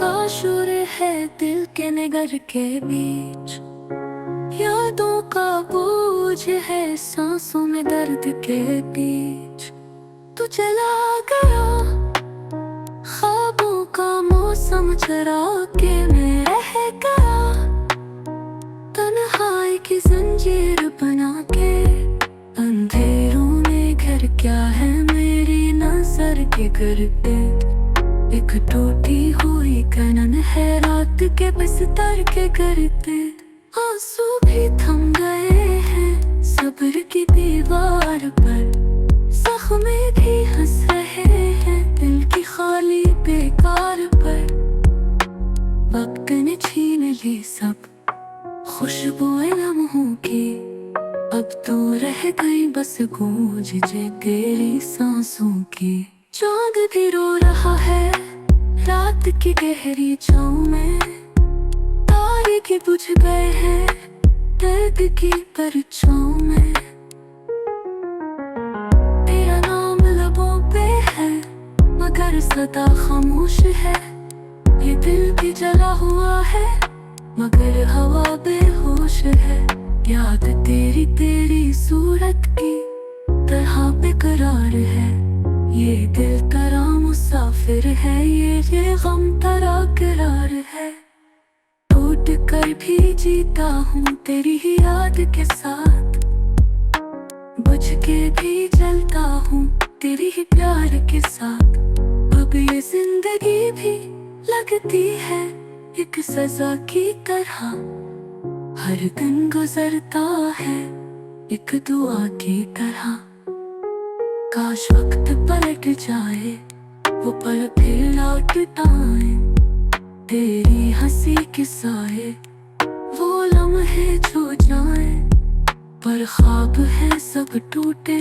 काशुर है दिल के निगर के बीच, यादों का बोझ है सांसों में दर्द के बीच। तू चला गया ख्वाबों का मौसम चरा के मैं रह गया, तन्हाई की जंजीर बना के अंधेरों में घर क्या है मेरी नजर के करते। एक टूटी हुई कनन है रात के बिस्तर के करते। आंसू भी थम गए हैं सब्र की दीवार पर, जख्मे भी हंस रहे हैं दिल की खाली बेकार पर। वक्त ने छीन ली सब खुशबुएं लम्हों की, अब तो रह गई बस गूंज जे तेरी सांसों की। चांद भी रो रहा है रात की गहरी छाँव में, तारे की बुझ गए हैं दर्द की परछाओं में। तेरा नाम लबों पे है मगर सदा खामोश है, ये दिल भी जला हुआ है मगर हवा बेहोश है। याद तेरी तेरी सूरत की तरह बेकरार है, ये दिल तेरा मुसाफिर है, ये गम तेरा करार है। टूट कर भी जीता हूँ तेरी ही याद के साथ, बुझ के भी जलता हूँ तेरी ही प्यार के साथ। अब ये जिंदगी भी लगती है एक सजा की तरह, हर दिन गुजरता है एक दुआ की तरह। काश वक्त पलट जाए वो पल फिर लौट आए, तेरी हंसी के साए वो लम्हे छू जाए। पर ख्वाब है सब टूटे